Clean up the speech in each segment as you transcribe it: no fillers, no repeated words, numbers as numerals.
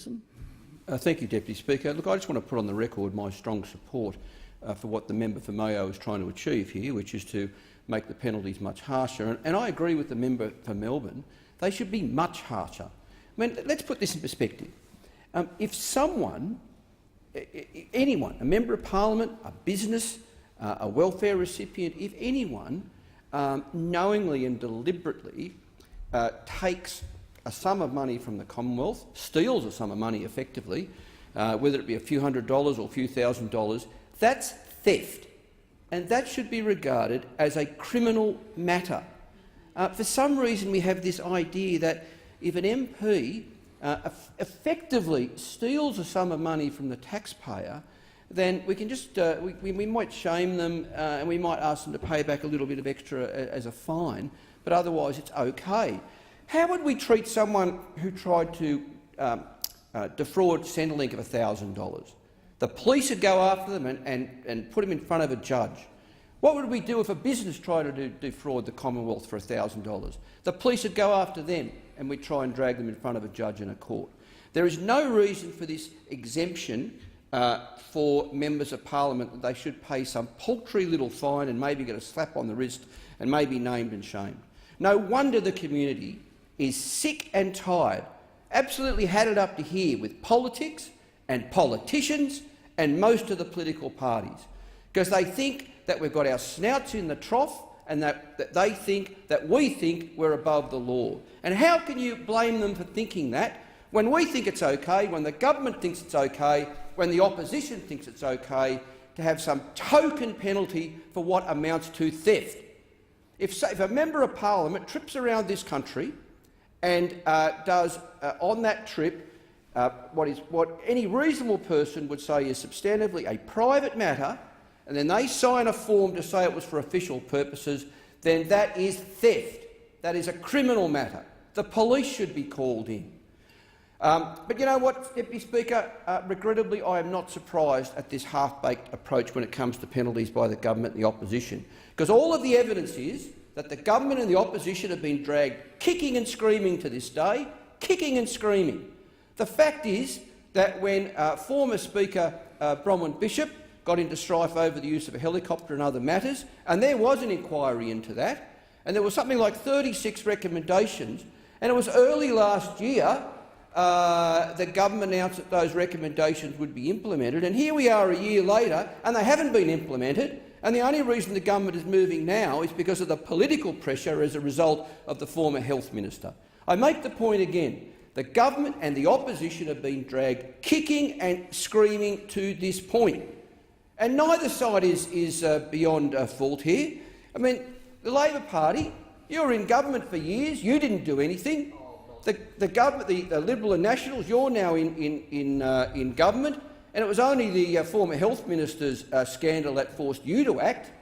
Denison. Thank you, Deputy Speaker. Look, I just want to put on the record my strong support for what the member for Mayo is trying to achieve here, which is to make the penalties much harsher. And I agree with the member for Melbourne. They should be much harsher. I mean, let's put this in perspective. If someone, anyone, a member of parliament, a business, a welfare recipient, if anyone knowingly and deliberately takes a sum of money from the Commonwealth, steals a sum of money effectively, whether it be a few $100s or a few $1,000s, that's theft, and that should be regarded as a criminal matter. For some reason we have this idea that if an MP effectively steals a sum of money from the taxpayer, then we can just we might shame them and we might ask them to pay back a little bit of extra as a fine, but otherwise it's okay. How would we treat someone who tried to defraud Centrelink of $1,000? The police would go after them and put them in front of a judge. What would we do if a business tried to defraud the Commonwealth for $1,000? The police would go after them and we'd try and drag them in front of a judge in a court. There is no reason for this exemption for members of parliament that they should pay some paltry little fine and maybe get a slap on the wrist and maybe named and shamed. No wonder the community is sick and tired, absolutely had it up to here with politics and politicians and most of the political parties, because they think that we've got our snouts in the trough and that they think that we think we're above the law. And how can you blame them for thinking that when we think it's okay, when the government thinks it's okay, when the opposition thinks it's okay to have some token penalty for what amounts to theft? If a member of parliament trips around this country and does on that trip what any reasonable person would say is substantively a private matter, and then they sign a form to say it was for official purposes, then that is theft. That is a criminal matter. The police should be called in. But you know what, Deputy Speaker? Regrettably, I am not surprised at this half-baked approach when it comes to penalties by the government and the opposition, because all of the evidence is that the government and the opposition have been dragged kicking and screaming to this day, kicking and screaming. The fact is that when former Speaker Bronwyn Bishop got into strife over the use of a helicopter and other matters, and there was an inquiry into that, and there was something like 36 recommendations, and it was early last year the government announced that those recommendations would be implemented, and here we are a year later and they haven't been implemented, and the only reason the government is moving now is because of the political pressure as a result of the former health minister. I make the point again. The government and the opposition have been dragged kicking and screaming to this point. And neither side is beyond fault here. I mean, the Labor Party, you were in government for years, you didn't do anything. The government, the Liberal and Nationals, you're now in government, and it was only the former health minister's scandal that forced you to act.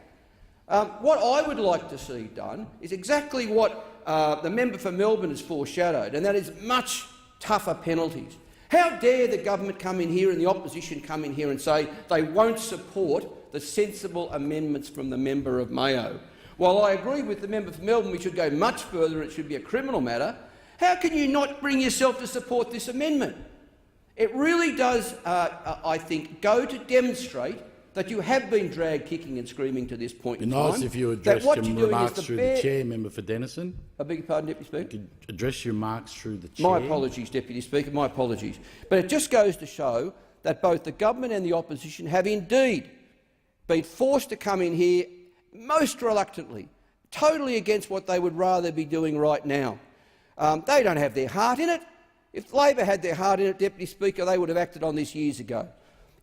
What I would like to see done is exactly what the member for Melbourne has foreshadowed, and that is much tougher penalties. How dare the government come in here and the opposition come in here and say they won't support the sensible amendments from the member of Mayo? While I agree with the member for Melbourne we should go much further and it should be a criminal matter, how can you not bring yourself to support this amendment? It really does, I think, go to demonstrate that you have been dragged kicking and screaming to this point in time. It'd be nice if you addressed your remarks through the chair, member for Denison. I beg your pardon, Deputy Speaker? You could address your remarks through the chair. My apologies, Deputy Speaker, my apologies. But it just goes to show that both the government and the opposition have indeed been forced to come in here most reluctantly, totally against what they would rather be doing right now. They don't have their heart in it. If Labor had their heart in it, Deputy Speaker, they would have acted on this years ago.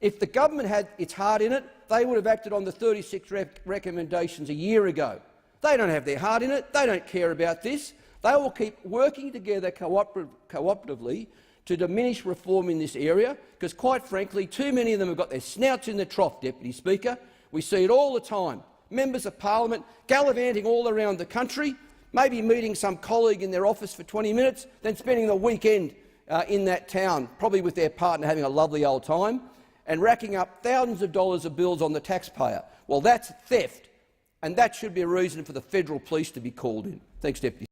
If the government had its heart in it, they would have acted on the 36 recommendations a year ago. They don't have their heart in it. They don't care about this. They will keep working together cooperatively to diminish reform in this area, because, quite frankly, too many of them have got their snouts in the trough, Deputy Speaker. We see it all the time. Members of parliament gallivanting all around the country, maybe meeting some colleague in their office for 20 minutes, then spending the weekend in that town, probably with their partner having a lovely old time, and racking up thousands of dollars of bills on the taxpayer. Well, that's theft, and that should be a reason for the federal police to be called in. Thanks, Deputy.